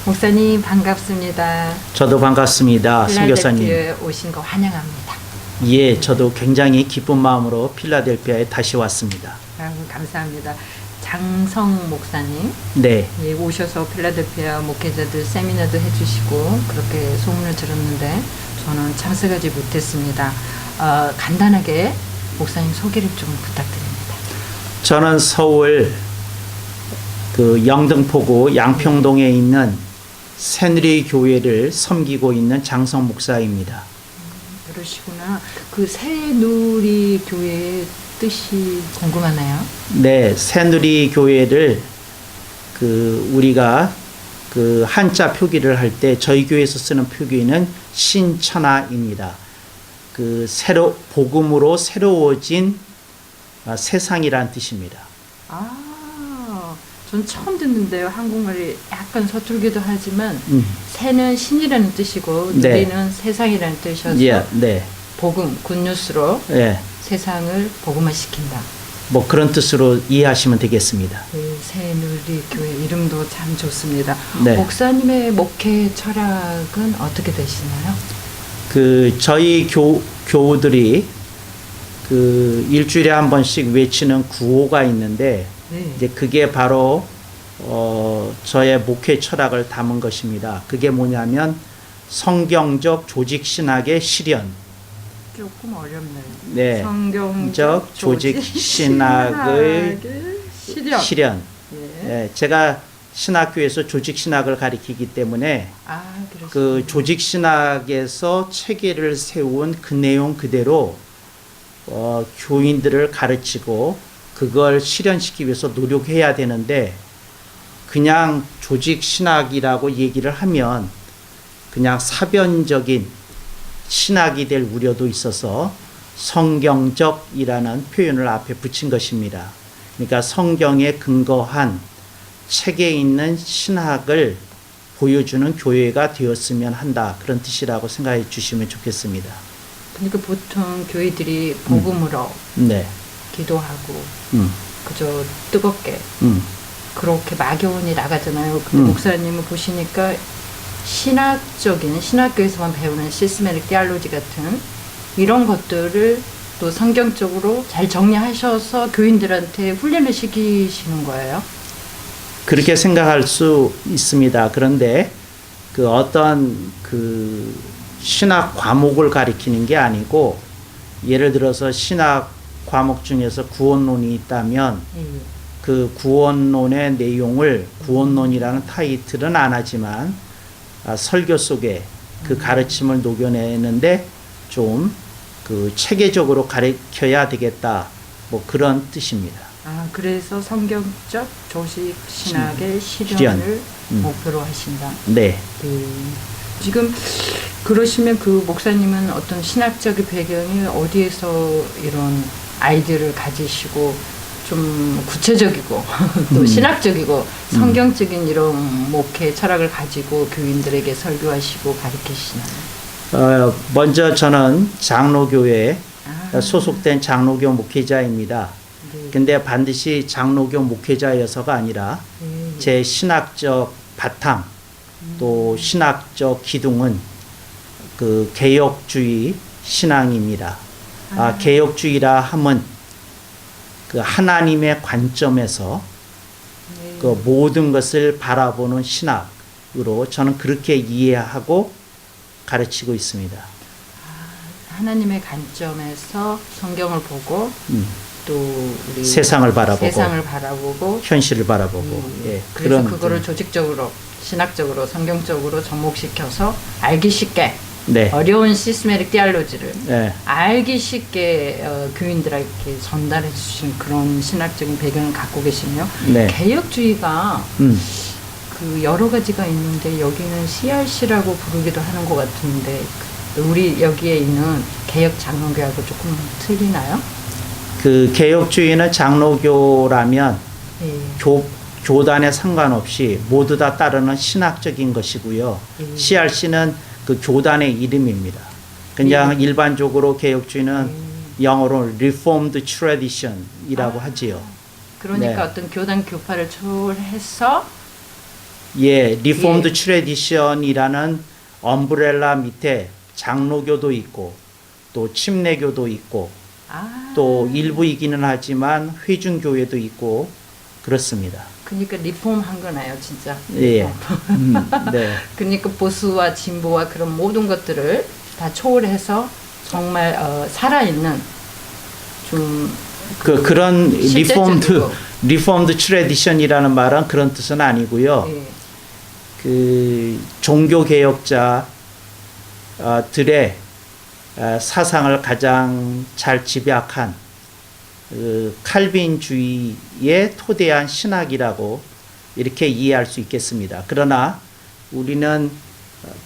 목사님 반갑습니다. 저도 반갑습니다. 선교사님. 필라델피아에 오신 거 환영합니다. 예, 저도 굉장히 기쁜 마음으로 필라델피아에 다시 왔습니다. 아유, 감사합니다. 장성 목사님, 네, 예, 오셔서 필라델피아 목회자들 세미나도 해주시고 그렇게 소문을 들었는데 저는 참석하지 못했습니다. 간단하게 목사님 소개를 좀 부탁드립니다. 저는 서울 그 영등포구 양평동에 있는 새누리 교회를 섬기고 있는 장성 목사입니다. 그러시구나. 그 새누리 교회의 뜻이 궁금하네요. 네, 새누리 교회를 우리가 한자 표기를 할 때 저희 교회에서 쓰는 표기는 신천하입니다. 복음으로 새로워진 세상이란 뜻입니다. 전 처음 듣는데요. 한국말이 약간 서툴기도 하지만 새는 신이라는 뜻이고 네. 누리는 세상이라는 뜻이어서 예, 네. 복음, 굿뉴스로 예, 세상을 복음화시킨다. 뭐 그런 뜻으로 이해하시면 되겠습니다. 새누리 교회 이름도 참 좋습니다. 네. 목사님의 목회 철학은 어떻게 되시나요? 저희 교우들이 일주일에 한 번씩 외치는 구호가 있는데 네. 이제 그게 바로 저의 목회 철학을 담은 것입니다. 그게 뭐냐면 성경적 조직 신학의 실현. 조금 어렵네요. 네. 성경적 조직 신학의 실현. 예. 네, 제가 신학교에서 조직 신학을 가리키기 때문에 그 조직 신학에서 체계를 세운 그 내용 그대로 교인들을 가르치고 그걸 실현시키기 위해서 노력해야 되는데 그냥 조직 신학이라고 얘기를 하면 그냥 사변적인 신학이 될 우려도 있어서 성경적이라는 표현을 앞에 붙인 것입니다. 그러니까 성경에 근거한 책에 있는 신학을 보여주는 교회가 되었으면 한다. 그런 뜻이라고 생각해 주시면 좋겠습니다. 그러니까 보통 교회들이 복음으로 네. 기도하고 그저 뜨겁게 그렇게 막연히 나가잖아요. 근데 목사님은 보시니까 신학적인 신학교에서만 배우는 시스테미क 디알로지 같은 이런 것들을 또 성경적으로 잘 정리하셔서 교인들한테 훈련을 시키시는 거예요. 그렇게 생각할 수 있습니다. 그런데 어떤 신학 과목을 가리키는 게 아니고 예를 들어서 신학 과목 중에서 구원론이 있다면 그 구원론의 내용을 구원론이라는 타이틀은 안 하지만 설교 속에 그 가르침을 녹여내는데 좀 체계적으로 가르쳐야 되겠다. 뭐 그런 뜻입니다. 그래서 성경적 조직 신학의 실현을 목표로 하신다. 네. 지금 그러시면 그 목사님은 어떤 신학적인 배경이 어디에서 이런 아이디어를 가지시고 좀 구체적이고 또 신학적이고 성경적인 이런 목회 철학을 가지고 교인들에게 설교하시고 가르치시나요? 먼저 저는 장로교회에 소속된 장로교 목회자입니다. 네. 근데 반드시 장로교 목회자여서가 아니라 제 신학적 바탕 또 신학적 기둥은 개혁주의 신앙입니다. 개혁주의라 함은 하나님의 관점에서 모든 것을 바라보는 신학으로 저는 그렇게 이해하고 가르치고 있습니다. 하나님의 관점에서 성경을 보고 또 우리 세상을 바라보고 현실을 바라보고 그래서 그거를 조직적으로 신학적으로 성경적으로 접목시켜서 알기 쉽게 네. 어려운 시스테미क 디알로지를 네. 알기 쉽게 교인들에게 전달해 주시는 그런 신학적인 배경을 갖고 계시네요. 네. 개혁주의가 여러 가지가 있는데 여기는 CRC라고 부르기도 하는 것 같은데 우리 여기에 있는 개혁 장로교하고 조금 틀리나요? 개혁주의는 장로교라면 교단에 상관없이 모두 다 따르는 신학적인 것이고요. CRC는 교단의 이름입니다. 그냥 일반적으로 개혁주의는 영어로 Reformed Tradition이라고 하지요. 그러니까 어떤 교단 교파를 초월해서 예, 리폼드 예. 트래디션이라는 엄브렐라 밑에 장로교도 있고 또 침례교도 있고 아, 또 일부이기는 하지만 회중교회도 있고 그렇습니다. 그러니까 리폼한 거나요, 진짜. 예. 리폼. 네. 그러니까 보수와 진보와 그런 모든 것들을 다 초월해서 정말 살아있는 좀 그런 실제적으로. 리폼드 트래디션이라는 말은 그런 뜻은 아니고요. 예. 그 종교 개혁자들의 사상을 가장 잘 집약한 그 칼빈주의에 토대한 신학이라고 이렇게 이해할 수 있겠습니다. 그러나 우리는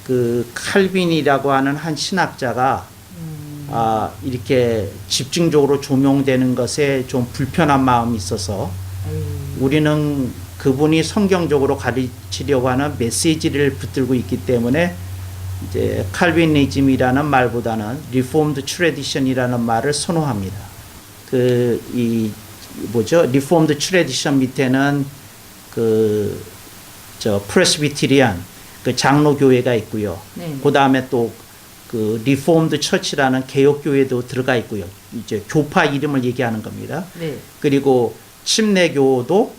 그 칼빈이라고 하는 한 신학자가 이렇게 집중적으로 조명되는 것에 좀 불편한 마음이 있어서 우리는 그분이 성경적으로 가르치려고 하는 메시지를 붙들고 있기 때문에 이제 칼빈이즘이라는 말보다는 리폼드 트래디션이라는 말을 선호합니다. 리폼드 트래디션 밑에는 프레스비테리안 그 장로교회가 있고요. 네. 그 다음에 또 그 리폼드 처치라는 개혁교회도 들어가 있고요. 이제 교파 이름을 얘기하는 겁니다. 네. 그리고 침례교회도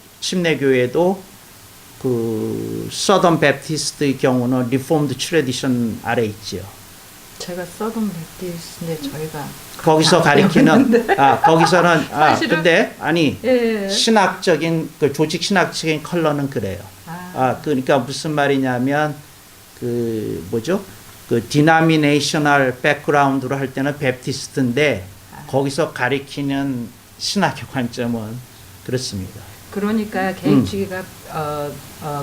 그 서던 베프티스트의 경우는 리폼드 트래디션 아래 있지요. 제가 써던 베프티스트인데 저희가 거기서 가리키는 거기서는 사실은? 근데 아니 예. 신학적인 그 조직 신학적인 컬러는 그래요. 그러니까 무슨 말이냐면 그 디나미네이셔널 백그라운드로 할 때는 베프티스트인데 거기서 가리키는 신학의 관점은 그렇습니다. 그러니까 개혁주의가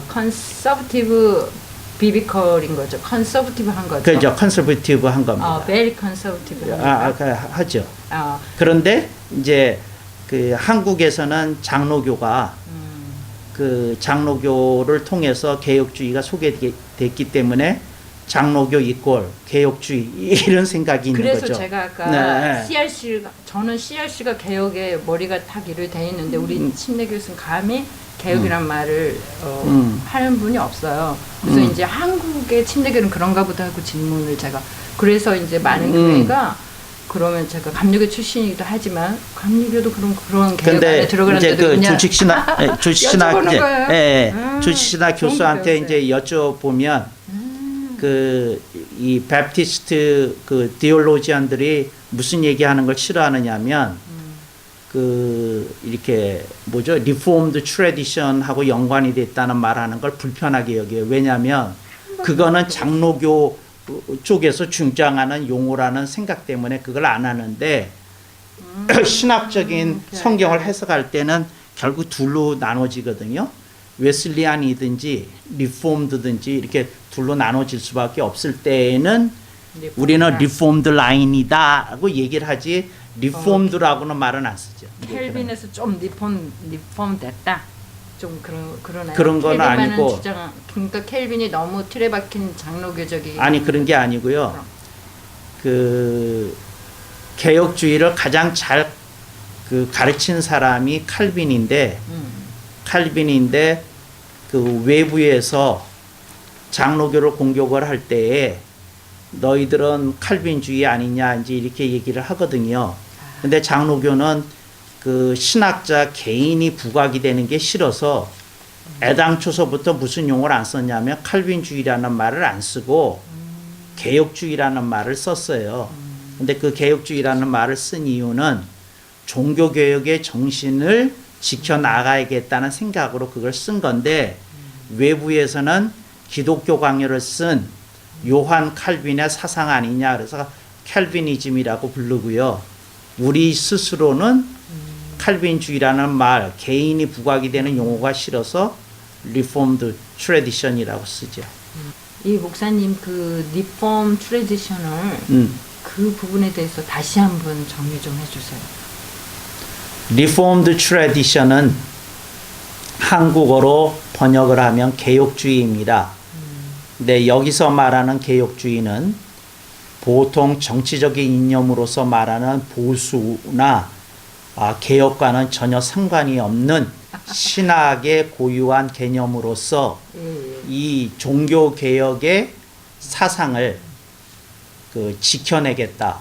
컨서브티브 비비컬인 거죠. 컨서브티브한 거죠. 그죠. 컨서버티브 한 겁니다. 베리 컨서브티브 한 거죠. 하죠. 그런데 이제 그 한국에서는 장로교가 그 장로교를 통해서 개혁주의가 소개됐기 때문에 장로교 이꼴 개혁주의 이런 생각이 있는 그래서 거죠. 제가 아까 네. 저는 CRC가 개혁의 머리가 딱 이렇게 돼 있는데 우리 침례 교수는 감히 개혁이란 말을 하는 분이 없어요. 그래서 이제 한국의 침례교는 그런가 보다 하고 질문을 제가 그래서 이제 많은 교회가 그러면 제가 감리교 출신이기도 하지만 감리교도 그런 개혁 안에 들어가는데 이제 그 조직신학 조직신학 좋은 교수한테 배웠어요. 이제 여쭤보면 이 베프티스트 그 디올로지안들이 무슨 얘기하는 걸 싫어하느냐면 이렇게 리폼드 트래디션하고 연관이 됐다는 말하는 걸 불편하게 여겨요. 왜냐하면 그거는 장로교 쪽에서 중장하는 용어라는 생각 때문에 그걸 안 하는데 신학적인 성경을 해석할 때는 결국 둘로 나눠지거든요. 웨슬리안이든지 리폼드든지 이렇게 둘로 나눠질 수밖에 없을 때에는 우리는 리폼드 라인이다라고 얘기를 하지 리폼드라고는 말은 안 쓰죠. 켈빈에서 좀 리폼 됐다. 좀 그러나요? 그런 건 아니고. 그러니까 켈빈이 너무 틀에 박힌 장로교적인 아니 그런 게 아니고요. 그 개혁주의를 가장 잘 가르친 사람이 칼빈인데 그 외부에서 장로교를 공격을 할 때에 너희들은 칼빈주의 아니냐 이제 이렇게 얘기를 하거든요. 근데 장로교는 그 신학자 개인이 부각이 되는 게 싫어서 애당초서부터 무슨 용어를 안 썼냐면 칼빈주의라는 말을 안 쓰고 개혁주의라는 말을 썼어요. 근데 그 개혁주의라는 말을 쓴 이유는 종교개혁의 정신을 지켜나가야겠다는 생각으로 그걸 쓴 건데 외부에서는 기독교 강요를 쓴 요한 칼빈의 사상 아니냐 그래서 칼빈이즘이라고 부르고요. 우리 스스로는 칼빈주의라는 말 개인이 부각이 되는 용어가 싫어서 리폼드 트래디션이라고 쓰죠. 이 목사님 그 리폼 트래디션을 그 부분에 대해서 다시 한번 정리 좀 해주세요. 리폼드 트래디션은 한국어로 번역을 하면 개혁주의입니다. 근데 여기서 말하는 개혁주의는 보통 정치적인 이념으로서 말하는 보수나 개혁과는 전혀 상관이 없는 신학의 고유한 개념으로서 이 종교 개혁의 사상을 지켜내겠다.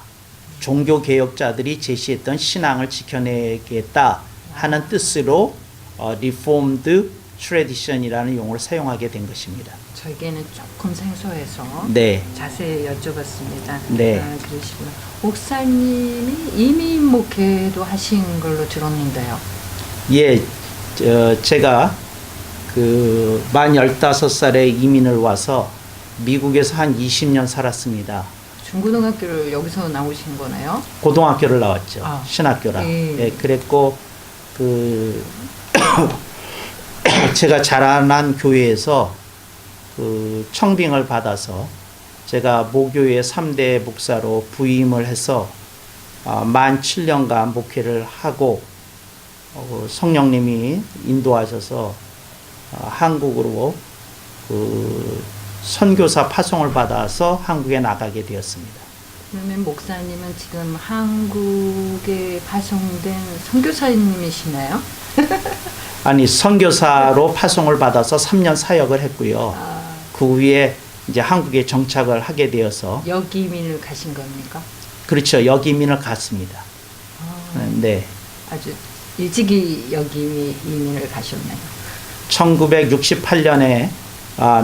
종교 개혁자들이 제시했던 신앙을 지켜내겠다 하는 뜻으로 Reformed Tradition이라는 용어를 사용하게 된 것입니다. 저에게는 조금 생소해서 네. 자세히 여쭤봤습니다. 네. 그러시구나. 목사님이 이민 목회도 하신 걸로 들었는데요. 예, 제가 만 15살에 이민을 와서 미국에서 한 20년 살았습니다. 중고등학교를 여기서 나오신 거네요? 고등학교를 나왔죠. 아. 신학교라. 예. 예, 그랬고 제가 자라난 교회에서 청빙을 받아서 제가 모교의 3대 목사로 부임을 해서 만 7년간 목회를 하고 성령님이 인도하셔서 한국으로 선교사 파송을 받아서 한국에 나가게 되었습니다. 그러면 목사님은 지금 한국에 파송된 선교사님이시나요? 아니, 선교사로 파송을 받아서 3년 사역을 했고요. 그 후에 이제 한국에 정착을 하게 되어서 역이민을 가신 겁니까? 그렇죠. 역이민을 갔습니다. 네. 아주 일찍이 역이민을 가셨네요. 1968년에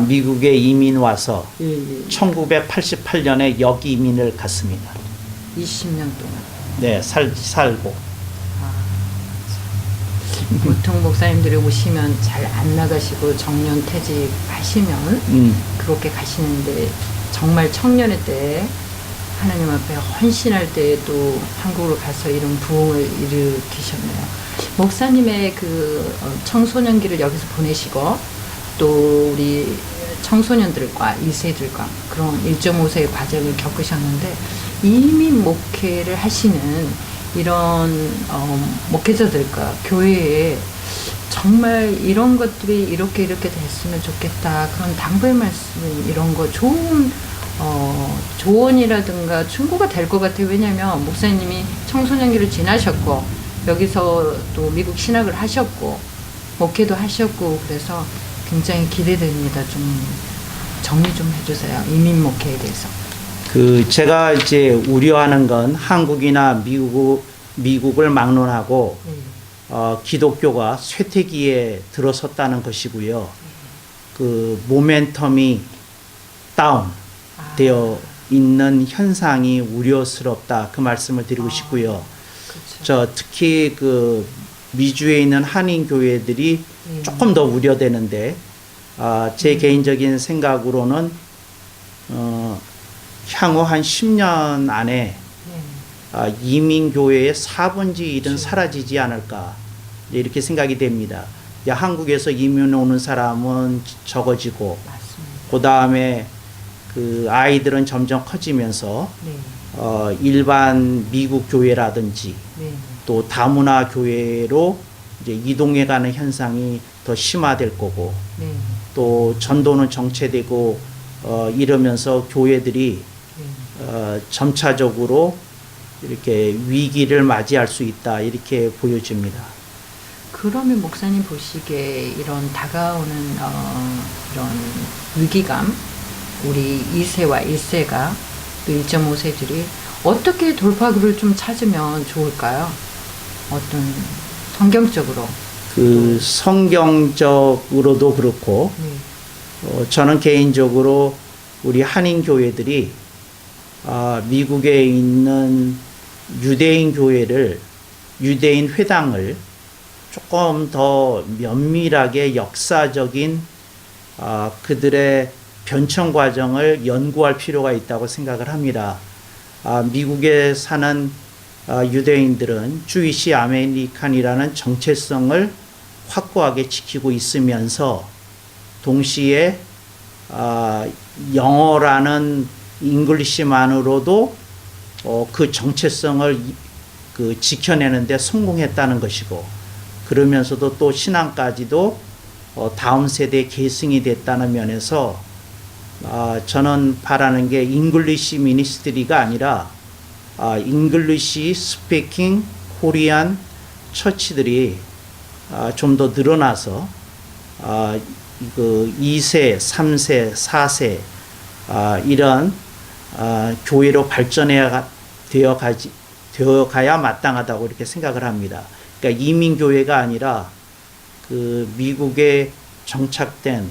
미국에 이민 와서 예. 1988년에 역이민을 갔습니다. 20년 동안. 네, 살고. 보통 목사님들이 오시면 잘 안 나가시고 정년 퇴직하시면 그렇게 가시는데 정말 청년의 때 하나님 앞에 헌신할 때 또 한국으로 가서 이런 부흥을 일으키셨네요. 목사님의 청소년기를 여기서 보내시고 또 우리 청소년들과 2세들과 그런 1.5세의 과정을 겪으셨는데 이민 목회를 하시는 이런 목회자들과 교회에 정말 이런 것들이 이렇게 됐으면 좋겠다. 그런 당부의 말씀 이런 거 좋은 조언이라든가 충고가 될 것 같아요. 왜냐하면 목사님이 청소년기를 지나셨고 여기서 또 미국 신학을 하셨고 목회도 하셨고 그래서 굉장히 기대됩니다. 좀 정리 좀 해주세요. 이민 목회에 대해서. 제가 이제 우려하는 건 한국이나 미국을 막론하고 기독교가 쇠퇴기에 들어섰다는 것이고요. 모멘텀이 다운 되어 있는 현상이 우려스럽다. 그 말씀을 드리고 싶고요. 그렇죠. 특히 미주에 있는 한인 교회들이 조금 더 우려되는데 제 개인적인 생각으로는 향후 한 10년 안에 이민교회의 4분의 1은 사라지지 않을까 이렇게 생각이 됩니다. 한국에서 이민 오는 사람은 적어지고 그 다음에 아이들은 점점 커지면서 일반 미국 교회라든지 또 다문화 교회로 이제 이동해가는 현상이 더 심화될 거고 또 전도는 정체되고 이러면서 교회들이 점차적으로 이렇게 위기를 맞이할 수 있다 이렇게 보여집니다. 그러면 목사님 보시기에 이런 다가오는 이런 위기감 우리 2세와 1세가 또 1.5세들이 어떻게 돌파구를 좀 찾으면 좋을까요? 어떤 성경적으로 성경적으로도 그렇고 저는 개인적으로 우리 한인 교회들이 미국에 있는 유대인 교회를 유대인 회당을 조금 더 면밀하게 역사적인 그들의 변천 과정을 연구할 필요가 있다고 생각을 합니다. 미국에 사는 유대인들은 주이시 아메리칸이라는 정체성을 확고하게 지키고 있으면서 동시에 영어라는 잉글리시만으로도 그 정체성을 지켜내는데 성공했다는 것이고 그러면서도 또 신앙까지도 다음 세대 계승이 됐다는 면에서 저는 바라는 게 잉글리시 미니스트리가 아니라 잉글리시 스피킹 코리안 처치들이 좀 더 늘어나서 그 2세, 3세, 4세 이런 교회로 되어가야 마땅하다고 이렇게 생각을 합니다. 그러니까 이민 교회가 아니라 그 미국에 정착된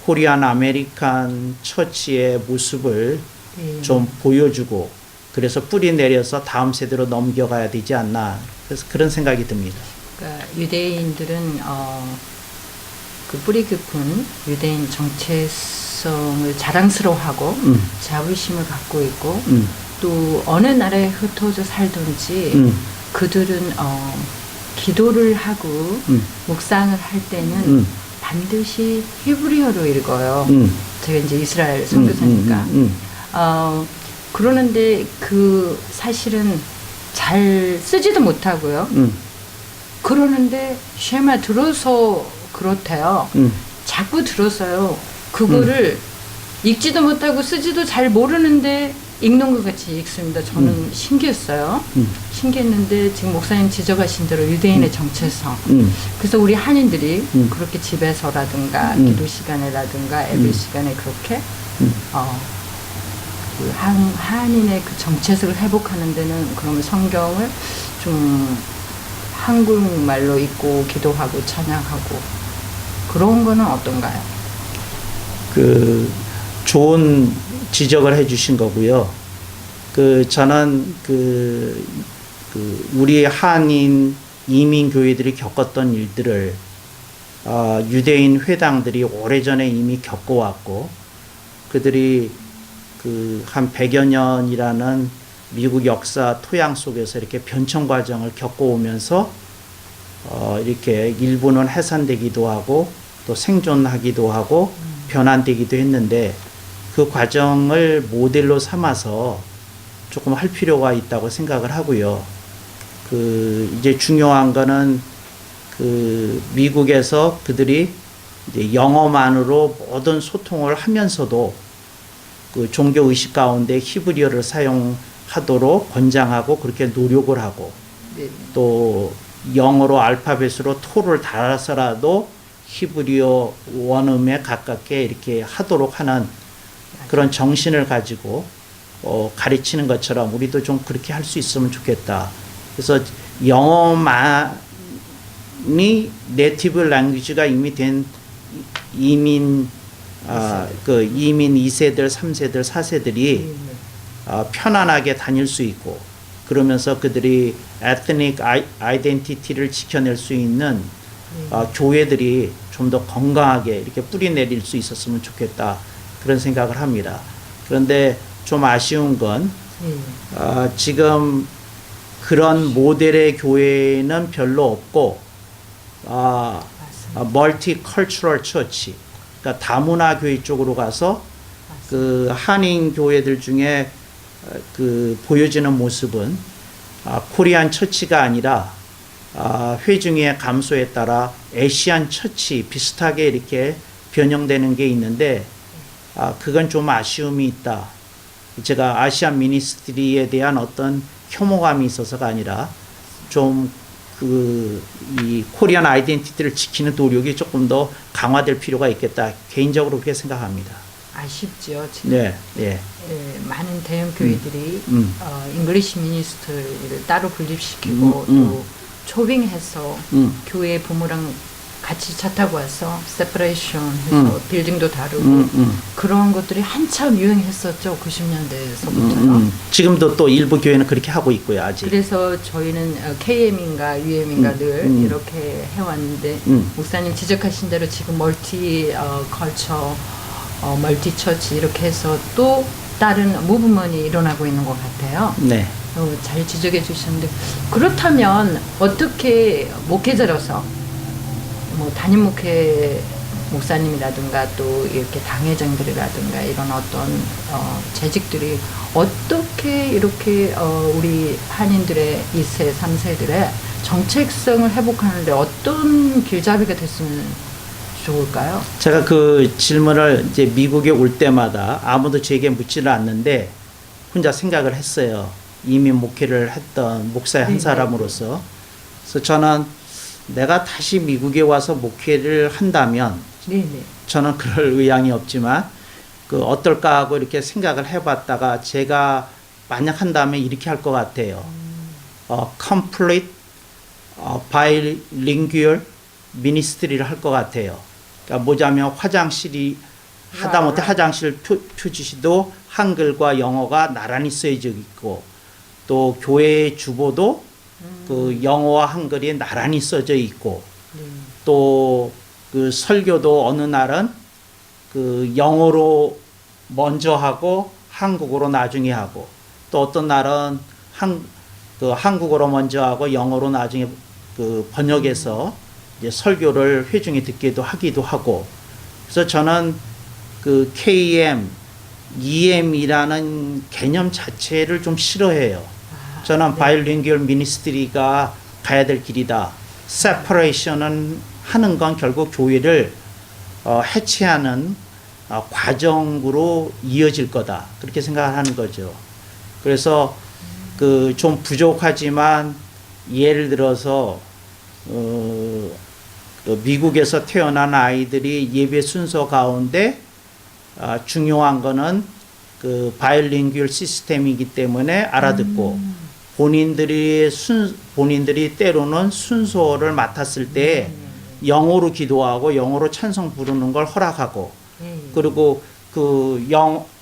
코리안 아메리칸 처치의 모습을 좀 보여주고 그래서 뿌리 내려서 다음 세대로 넘겨가야 되지 않나 그래서 그런 생각이 듭니다. 그러니까 유대인들은 그 뿌리 깊은 유대인 정체성을 자랑스러워하고 자부심을 갖고 있고 또 어느 나라에 흩어져 살든지 그들은 기도를 하고 묵상을 할 때는 반드시 히브리어로 읽어요. 제가 이제 이스라엘 선교사니까. 그러는데 그 사실은 잘 쓰지도 못하고요. 그러는데 쉐마 들어서 그렇대요. 자꾸 들었어요. 그거를 읽지도 못하고 쓰지도 잘 모르는데 읽는 것 같이 읽습니다. 저는 신기했어요. 신기했는데 지금 목사님 지적하신 대로 유대인의 정체성. 그래서 우리 한인들이 그렇게 집에서라든가 기도 시간에라든가 예배 시간에 그렇게 그 한인의 그 정체성을 회복하는 데는 그러면 성경을 좀 한국말로 읽고 기도하고 찬양하고 그런 거는 어떤가요? 그 좋은 지적을 해주신 거고요. 그 저는 그 우리 한인 이민 교회들이 겪었던 일들을 유대인 회당들이 오래전에 이미 겪어왔고 그들이 그 한 100여 년이라는 미국 역사 토양 속에서 이렇게 변청 과정을 겪어오면서 이렇게 일부는 해산되기도 하고 또 생존하기도 하고 변환되기도 했는데 그 과정을 모델로 삼아서 조금 할 필요가 있다고 생각을 하고요. 그 이제 중요한 거는 그 미국에서 그들이 이제 영어만으로 모든 소통을 하면서도 그 종교 의식 가운데 히브리어를 사용하도록 권장하고 그렇게 노력을 하고 또 영어로 알파벳으로 토를 달아서라도 히브리어 원음에 가깝게 이렇게 하도록 하는 그런 정신을 가지고 가르치는 것처럼 우리도 좀 그렇게 할 수 있으면 좋겠다. 그래서 영어만이 네이티브 랭귀지가 이미 된 이민 그 이민 2세들, 3세들, 4세들이 편안하게 다닐 수 있고 그러면서 그들이 에트닉 아이덴티티를 지켜낼 수 있는 교회들이 좀 더 건강하게 이렇게 뿌리 내릴 수 있었으면 좋겠다 그런 생각을 합니다. 그런데 좀 아쉬운 건 지금 그런 모델의 교회는 별로 없고 멀티컬처럴 처치 그러니까 다문화 교회 쪽으로 가서 그 한인 교회들 중에 그 보여지는 모습은 코리안 처치가 아니라 회중의 감소에 따라 에시안 처치 비슷하게 이렇게 변형되는 게 있는데 그건 좀 아쉬움이 있다. 제가 아시안 미니스트리에 대한 어떤 혐오감이 있어서가 아니라 좀 이 코리안 아이덴티티를 지키는 노력이 조금 더 강화될 필요가 있겠다. 개인적으로 그렇게 생각합니다. 아쉽죠. 지금 네, 네. 많은 대형 교회들이 잉글리시 미니스트를 따로 분립시키고 또 초빙해서 교회 부모랑 같이 차 타고 와서 세퍼레이션 해서 빌딩도 다르고 그런 것들이 한참 유행했었죠. 90년대에서부터요. 지금도 또 일부 교회는 그렇게 하고 있고요. 아직. 그래서 저희는 KM인가 UM인가 늘 이렇게 해왔는데 목사님 지적하신 대로 지금 멀티 컬처 멀티 처치 이렇게 해서 또 다른 무브먼이 일어나고 있는 것 같아요. 네. 잘 지적해 주셨는데 그렇다면 어떻게 목회자로서 뭐 담임 목회 목사님이라든가 또 이렇게 당회장들이라든가 이런 어떤 재직들이 어떻게 이렇게 우리 한인들의 2세, 3세들의 정체성을 회복하는데 어떤 길잡이가 됐으면 좋을까요? 제가 그 질문을 이제 미국에 올 때마다 아무도 제게 묻지를 않는데 혼자 생각을 했어요. 이미 목회를 했던 목사의 한 사람으로서. 그래서 저는 내가 다시 미국에 와서 목회를 한다면 네네. 저는 그럴 의향이 없지만 그 어떨까 하고 이렇게 생각을 해봤다가 제가 만약 한다면 이렇게 할 것 같아요. complete bilingual ministry를 할 것 같아요. 그러니까 뭐냐면 화장실이 하다못해 화장실 표지시도 한글과 영어가 나란히 쓰여져 있고 또 교회 주보도 그 영어와 한글이 나란히 써져 있고 또 그 설교도 어느 날은 그 영어로 먼저 하고 한국어로 나중에 하고 또 어떤 날은 그 한국어로 먼저 하고 영어로 나중에 그 번역해서 이제 설교를 회중이 듣기도 하기도 하고 그래서 저는 그 KM, EM이라는 개념 자체를 좀 싫어해요. 저는 바이링구얼 미니스트리가 가야 될 길이다. 세퍼레이션은 하는 건 결국 교회를 해체하는 과정으로 이어질 거다. 그렇게 생각하는 거죠. 그래서 그 좀 부족하지만 예를 들어서 미국에서 태어난 아이들이 예배 순서 가운데 중요한 거는 그 바이링구얼 시스템이기 때문에 알아듣고 본인들이 때로는 순서를 맡았을 때 영어로 기도하고 영어로 찬송 부르는 걸 허락하고 그리고 그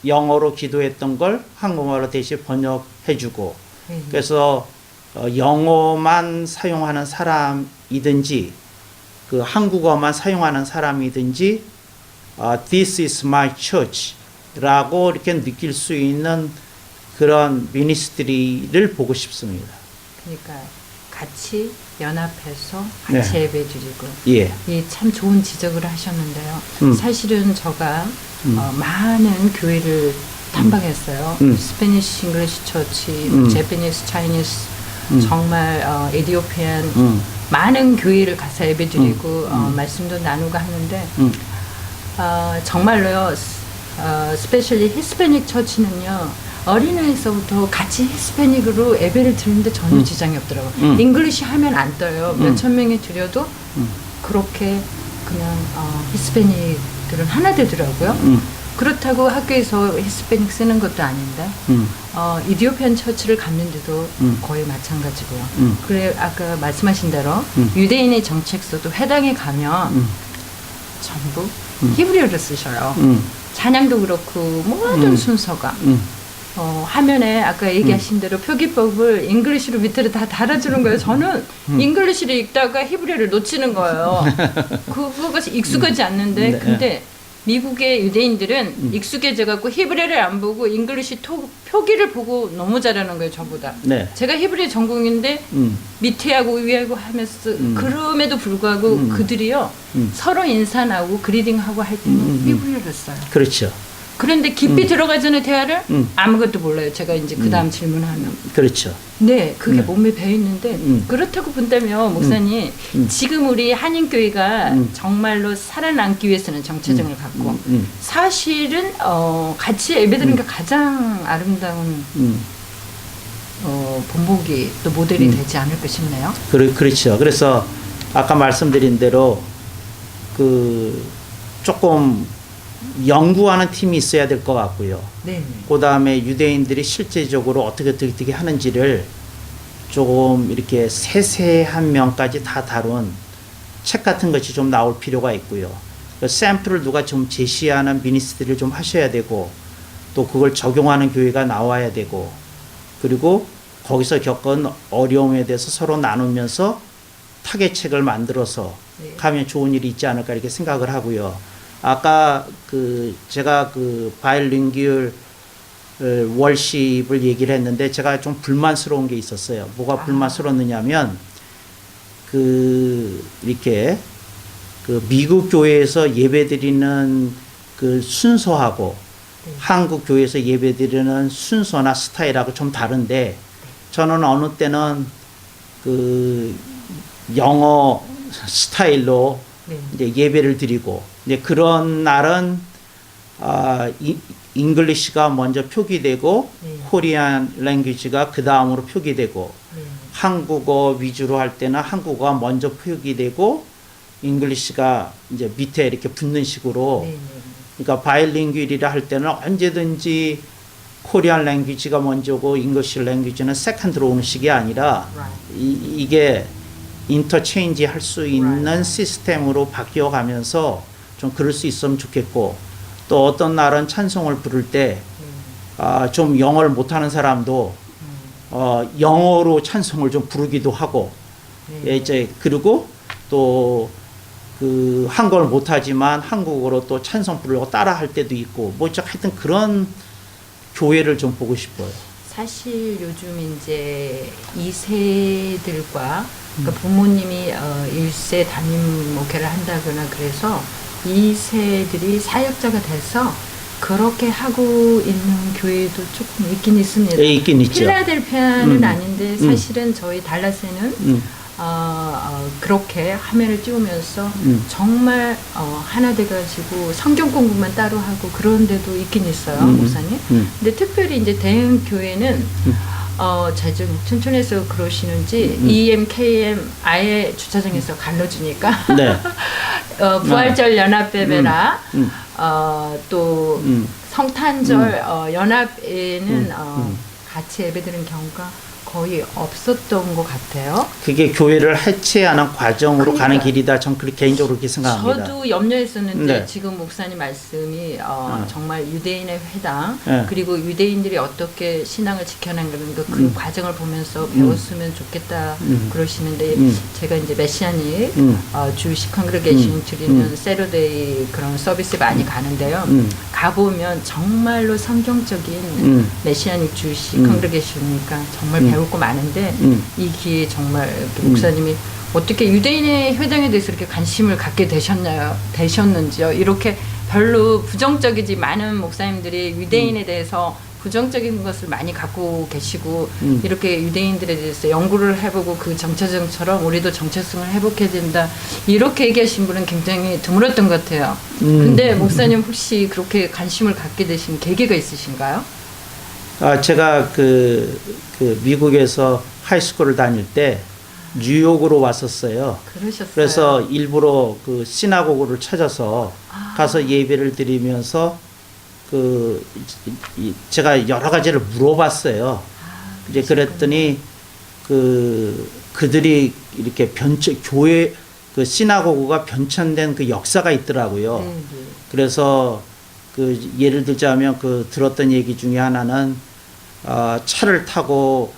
영어로 기도했던 걸 한국어로 대신 번역해주고 그래서 영어만 사용하는 사람이든지 그 한국어만 사용하는 사람이든지 This is my church 라고 이렇게 느낄 수 있는 그런 미니스트리를 보고 싶습니다. 그러니까 같이 연합해서 같이 네. 예배 드리고 예. 이 참 좋은 지적을 하셨는데요. 사실은 저가 많은 교회를 탐방했어요. 스페니시 잉글리시 처치, 제페니스 차이니스 정말 에디오피안 많은 교회를 가서 예배 드리고 말씀도 나누고 하는데 정말로요. 스페셜리 히스패닉 처치는요. 어린아이서부터 같이 히스패닉으로 예배를 드리는데 전혀 지장이 없더라고요. 잉글리시 하면 안 떠요. 몇천 명이 드려도 그렇게 그냥 히스패닉들은 하나 되더라고요. 그렇다고 학교에서 히스패닉 쓰는 것도 아닌데 이디오피안 처치를 갔는데도 거의 마찬가지고요. 그래 아까 말씀하신 대로 유대인의 정책서도 회당에 가면 전부 히브리어를 쓰셔요. 찬양도 그렇고 모든 순서가 화면에 아까 얘기하신 대로 표기법을 잉글리시로 밑으로 다 달아주는 거예요. 저는 잉글리시를 읽다가 히브리어를 놓치는 거예요. 그거가 익숙하지 않는데 네. 근데 미국의 유대인들은 익숙해져갖고 히브리어를 안 보고 잉글리시 표기를 보고 너무 잘하는 거예요. 저보다. 네. 제가 히브리어 전공인데 밑에하고 위하고 하면서 그럼에도 불구하고 그들이요. 서로 인사 나오고 그리딩하고 할 때는 히브리어를 써요. 그렇죠. 그런데 깊이 들어가기 전에 대화를 아무것도 몰라요. 제가 이제 그 다음 질문하면. 그렇죠. 네, 그게 몸에 배어 있는데 그렇다고 본다면 목사님 지금 우리 한인교회가 정말로 살아남기 위해서는 정체성을 갖고 사실은 같이 예배드리는 게 가장 아름다운 본보기 또 모델이 되지 않을까 싶네요. 그렇죠. 그래서 아까 말씀드린 대로 그 조금 연구하는 팀이 있어야 될 것 같고요. 네. 그 다음에 유대인들이 실제적으로 어떻게 하는지를 조금 이렇게 세세한 면까지 다 다룬 책 같은 것이 좀 나올 필요가 있고요. 샘플을 누가 좀 제시하는 미니스트리를 좀 하셔야 되고 또 그걸 적용하는 교회가 나와야 되고 그리고 거기서 겪은 어려움에 대해서 서로 나누면서 타개책을 만들어서 네. 가면 좋은 일이 있지 않을까 이렇게 생각을 하고요. 아까 제가 바이링구얼 월십을 얘기를 했는데 제가 좀 불만스러운 게 있었어요. 뭐가 불만스러웠느냐면 이렇게 미국 교회에서 예배드리는 그 순서하고 한국 교회에서 예배드리는 순서나 스타일하고 좀 다른데 저는 어느 때는 영어 스타일로 이제 예배를 드리고 이제 그런 날은 잉글리시가 먼저 표기되고 코리안 랭귀지가 그 다음으로 표기되고 한국어 위주로 할 때는 한국어가 먼저 표기되고 잉글리시가 이제 밑에 이렇게 붙는 식으로 네, 네. 그러니까 바이링귀이라 할 때는 언제든지 코리안 랭귀지가 먼저고 잉글리시 랭귀지는 세컨드로 오는 식이 아니라 Right. 이게 인터체인지 할 수 있는 Right. 시스템으로 바뀌어 가면서 좀 그럴 수 있으면 좋겠고 또 어떤 날은 찬송을 부를 때 좀 영어를 못하는 사람도 영어로 찬송을 좀 부르기도 하고 네. 이제 그리고 또 그 한국어를 못하지만 한국어로 또 찬송 부르고 따라할 때도 있고 뭐 하여튼 그런 교회를 좀 보고 싶어요. 사실 요즘 이제 2세들과 그러니까 부모님이 1세 담임 목회를 한다거나 그래서 2세들이 사역자가 돼서 그렇게 하고 있는 교회도 조금 있긴 있습니다. 예, 있긴 있죠. 필라델피아는 아닌데 사실은 저희 달라스에는 그렇게 화면을 띄우면서 정말 하나 돼가지고 성경 공부만 따로 하고 그런 데도 있긴 있어요, 목사님. 근데 특별히 이제 대형 교회는 잘 좀 춘천에서 그러시는지 EM, KM 아예 주차장에서 갈라주니까 네. 부활절 연합예배나 또 성탄절 연합에는 같이 예배드리는 경우가 거의 없었던 것 같아요. 그게 교회를 해체하는 과정으로 그러니까요. 가는 길이다. 전 그렇게 개인적으로 그렇게 생각합니다. 저도 염려했었는데 네. 지금 목사님 말씀이 정말 유대인의 회당 네. 그리고 유대인들이 어떻게 신앙을 지켜나가는 그 과정을 보면서 배웠으면 좋겠다 그러시는데 제가 이제 메시아닉 주식 컨그레게이션 드리는 세러데이 그런 서비스 많이 가는데요. 가보면 정말로 성경적인 메시아닉 주식 컨그레게이션이니까 정말 배울 거 많은데 이 기회에 정말 이렇게 목사님이 어떻게 유대인의 회당에 대해서 이렇게 관심을 갖게 되셨는지요? 이렇게 별로 부정적이지 많은 목사님들이 유대인에 대해서 부정적인 것을 많이 갖고 계시고 이렇게 유대인들에 대해서 연구를 해보고 그 정체성처럼 우리도 정체성을 회복해야 된다 이렇게 얘기하신 분은 굉장히 드물었던 것 같아요. 근데 목사님 혹시 그렇게 관심을 갖게 되신 계기가 있으신가요? 제가 그 미국에서 하이스쿨을 다닐 때 뉴욕으로 왔었어요. 그러셨어요. 그래서 일부러 그 시나고그를 찾아서 가서 예배를 드리면서 제가 여러 가지를 물어봤어요. 이제 그랬더니 그들이 이렇게 교회 그 시나고그가 변천된 그 역사가 있더라고요. 네. 그래서 그 예를 들자면 들었던 얘기 중에 하나는 차를 타고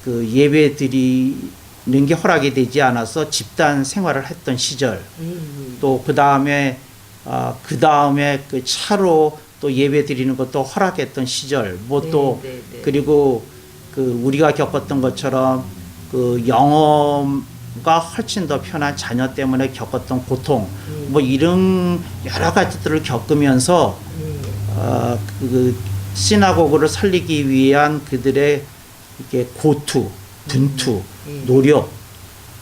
그 예배 드리는 게 허락이 되지 않아서 집단 생활을 했던 시절. 또 그 다음에 그 차로 또 예배 드리는 것도 허락했던 시절. 그리고 우리가 겪었던 것처럼 영어가 훨씬 더 편한 자녀 때문에 겪었던 고통. 뭐 이런 여러 가지들을 겪으면서 시나고그를 살리기 위한 그들의 이렇게 고투, 분투, 노력,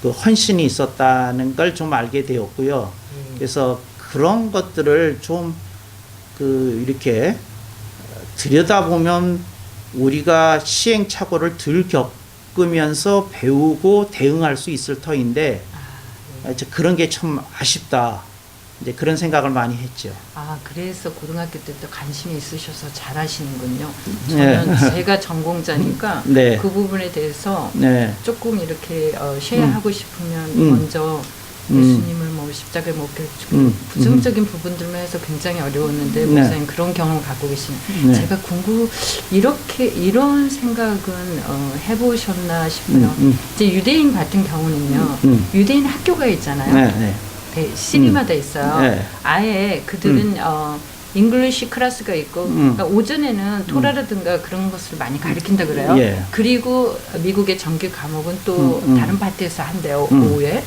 헌신이 있었다는 걸 좀 알게 되었고요. 그래서 그런 것들을 좀 이렇게 들여다보면 우리가 시행착오를 덜 겪으면서 배우고 대응할 수 있을 터인데 그런 게 참 아쉽다. 이제 그런 생각을 많이 했죠. 그래서 고등학교 때부터 관심이 있으셔서 잘하시는군요. 저는 제가 전공자니까 네. 그 부분에 대해서 네. 조금 이렇게 쉐어하고 싶으면 먼저 예수님을 뭐 십자가에 못 껴주고 부정적인 부분들만 해서 굉장히 어려웠는데 목사님 그런 경험을 갖고 계시는 제가 이런 생각은 해보셨나 싶어요. 이제 유대인 같은 경우는요. 유대인 학교가 있잖아요. 시리마다 있어요. 아예 그들은 잉글리시 클래스가 있고 그러니까 오전에는 토라라든가 그런 것을 많이 가르친다 그래요. 그리고 미국의 정규 과목은 또 다른 파트에서 한대요. 오후에.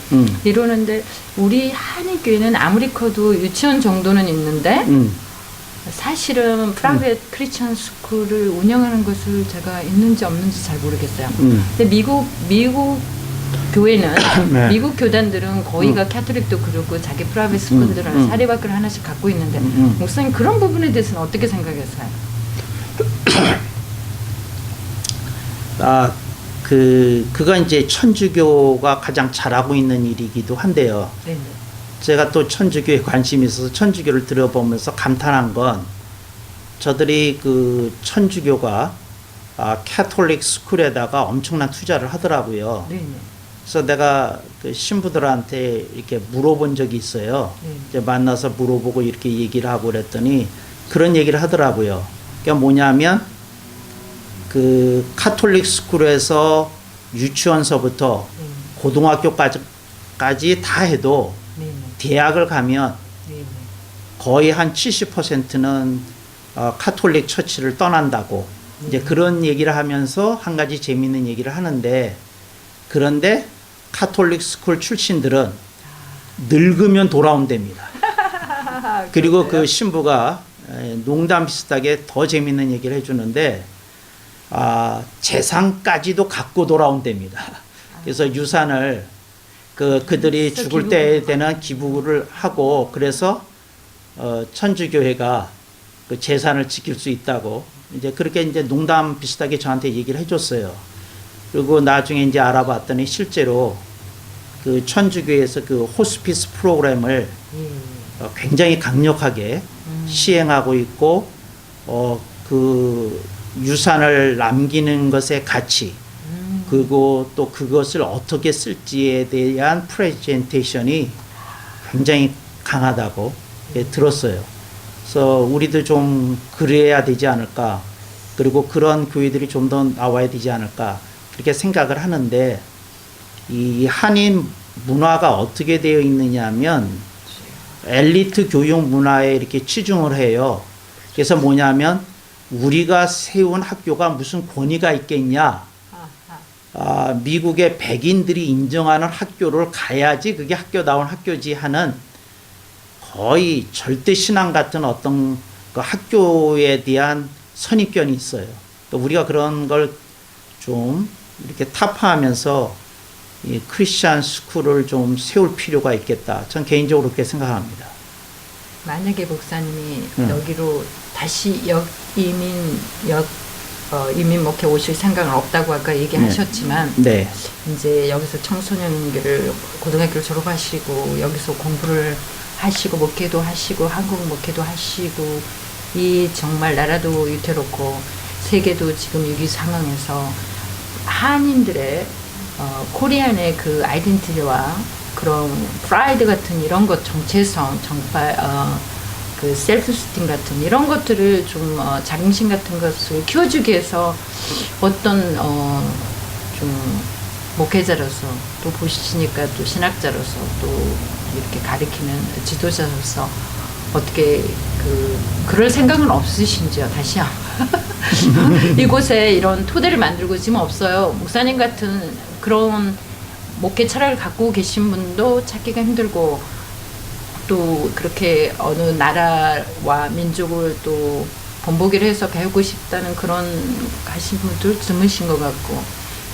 이러는데 우리 한인교회는 아무리 커도 유치원 정도는 있는데 사실은 프라이빗 크리스천 스쿨을 운영하는 것을 제가 있는지 없는지 잘 모르겠어요. 근데 미국 교회는 네. 미국 교단들은 거의가 캐톨릭도 그렇고 자기 프라이빗 스쿨들은 사립학교를 하나씩 갖고 있는데 목사님 그런 부분에 대해서는 어떻게 생각하세요? 그건 이제 천주교가 가장 잘하고 있는 일이기도 한데요. 네네. 제가 또 천주교에 관심이 있어서 천주교를 들어보면서 감탄한 건 저들이 그 천주교가 캐톨릭 스쿨에다가 엄청난 투자를 하더라고요. 네, 네. 그래서 내가 그 신부들한테 이렇게 물어본 적이 있어요. 네. 이제 만나서 물어보고 이렇게 얘기를 하고 그랬더니 그런 얘기를 하더라고요. 그러니까 뭐냐면 그 카톨릭 스쿨에서 유치원서부터 네. 고등학교까지 다 해도 네, 네. 대학을 가면 네, 네. 거의 한 70%는 카톨릭 처치를 떠난다고 이제 그런 얘기를 하면서 한 가지 재미있는 얘기를 하는데, 그런데 카톨릭 스쿨 출신들은 늙으면 돌아온답니다. 그리고 그 신부가 농담 비슷하게 더 재미있는 얘기를 해주는데, 재산까지도 갖고 돌아온답니다. 그래서 유산을 그들이 죽을 때 되는 기부를 하고, 그래서 천주교회가 그 재산을 지킬 수 있다고 이제 그렇게 이제 농담 비슷하게 저한테 얘기를 해줬어요. 그리고 나중에 이제 알아봤더니 실제로 그 천주교에서 그 호스피스 프로그램을 굉장히 강력하게 시행하고 있고, 그 유산을 남기는 것의 가치, 그리고 또 그것을 어떻게 쓸지에 대한 프레젠테이션이 굉장히 강하다고 들었어요. 그래서 우리도 좀 그래야 되지 않을까, 그리고 그런 교회들이 좀 더 나와야 되지 않을까 그렇게 생각을 하는데, 이 한인 문화가 어떻게 되어 있느냐 하면 엘리트 교육 문화에 이렇게 치중을 해요. 그래서 뭐냐면 우리가 세운 학교가 무슨 권위가 있겠냐, 미국의 백인들이 인정하는 학교를 가야지 그게 학교다운 학교지 하는 거의 절대 신앙 같은 어떤 그 학교에 대한 선입견이 있어요. 또 우리가 그런 걸 좀 이렇게 타파하면서 이 크리스찬 스쿨을 좀 세울 필요가 있겠다. 전 개인적으로 그렇게 생각합니다. 만약에 목사님이 여기로 다시 이민 목회 오실 생각은 없다고 아까 얘기하셨지만, 네. 이제 여기서 청소년기를 고등학교를 졸업하시고 여기서 공부를 하시고 목회도 하시고 한국 목회도 하시고, 이 정말 나라도 위태롭고 세계도 지금 위기 상황에서 한인들의 코리안의 그 아이덴티티와 그런 프라이드 같은 이런 것, 정체성, 정말 그 셀프 스팀 같은 이런 것들을 좀 자긍심 같은 것을 키워주기 위해서 어떤 좀 목회자로서, 또 보시니까 또 신학자로서, 또 이렇게 가르치는 지도자로서 어떻게 그럴 생각은 없으신지요? 다시 이곳에 이런 토대를 만들고 지금 없어요. 목사님 같은 그런 목회 철학을 갖고 계신 분도 찾기가 힘들고, 또 그렇게 어느 나라와 민족을 또 본보기를 해서 배우고 싶다는 그런 하신 분들 드무신 것 같고,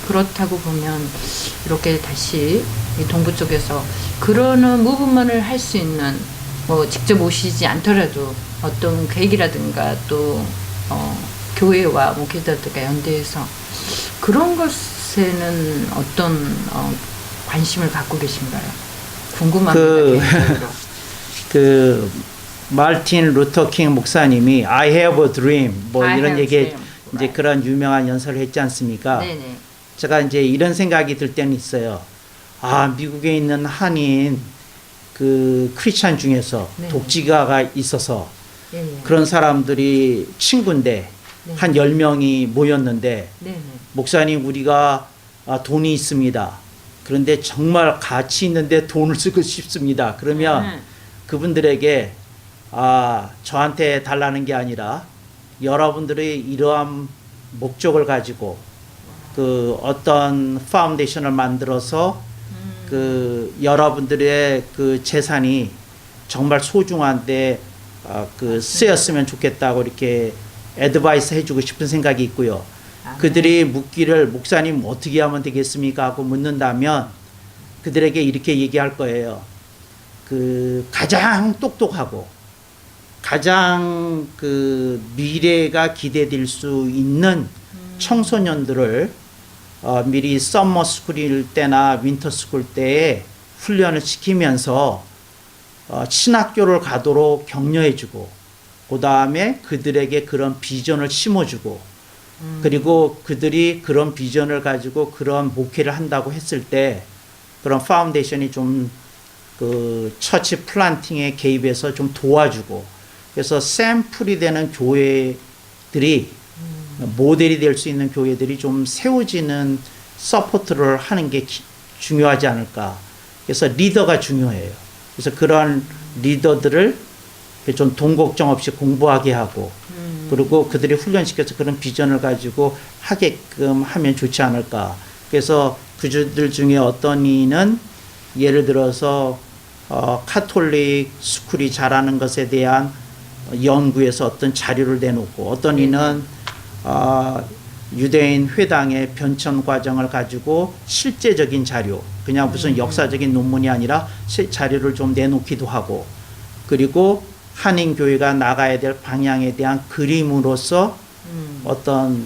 그렇다고 보면 이렇게 다시 이 동부 쪽에서 그러는 무브먼을 할 수 있는, 뭐 직접 오시지 않더라도 어떤 계획이라든가 또 교회와 목회자들과 연대해서 그런 것에는 어떤 관심을 갖고 계신가요? 궁금합니다. 그 마르틴 루터 킹 목사님이 I have a dream 뭐 이런 얘기, 이제 그런 유명한 연설을 했지 않습니까? 네네. 제가 이제 이런 생각이 들 때는 있어요. 미국에 있는 한인 그 크리스찬 중에서 네네. 독지가가 있어서 네네. 그런 사람들이 친구인데 네네. 한 10명이 모였는데, 네네. 목사님 우리가 돈이 있습니다. 그런데 정말 가치 있는데 돈을 쓰고 싶습니다. 그러면 그분들에게 저한테 달라는 게 아니라 여러분들의 이러한 목적을 가지고 그 어떤 파운데이션을 만들어서 그 여러분들의 그 재산이 정말 소중한데 그 쓰였으면 좋겠다고 이렇게 애드바이스 해주고 싶은 생각이 있고요. 그들이 묻기를 목사님 어떻게 하면 되겠습니까 하고 묻는다면 그들에게 이렇게 얘기할 거예요. 그 가장 똑똑하고 가장 그 미래가 기대될 수 있는 청소년들을 미리 서머 스쿨일 때나 윈터 스쿨 때에 훈련을 시키면서 신학교를 가도록 격려해주고, 그 다음에 그들에게 그런 비전을 심어주고, 그리고 그들이 그런 비전을 가지고 그런 목회를 한다고 했을 때 그런 파운데이션이 좀 그 처치 플란팅에 개입해서 좀 도와주고, 그래서 샘플이 되는 교회들이 모델이 될 수 있는 교회들이 좀 세워지는 서포트를 하는 게 중요하지 않을까. 그래서 리더가 중요해요. 그래서 그런 리더들을 좀 돈 걱정 없이 공부하게 하고, 그리고 그들이 훈련시켜서 그런 비전을 가지고 하게끔 하면 좋지 않을까. 그래서 그들 중에 어떤 이는 예를 들어서 카톨릭 스쿨이 잘하는 것에 대한 연구에서 어떤 자료를 내놓고, 어떤 이는 유대인 회당의 변천 과정을 가지고 실제적인 자료, 그냥 무슨 역사적인 논문이 아니라 자료를 좀 내놓기도 하고, 그리고 한인교회가 나가야 될 방향에 대한 그림으로서 어떤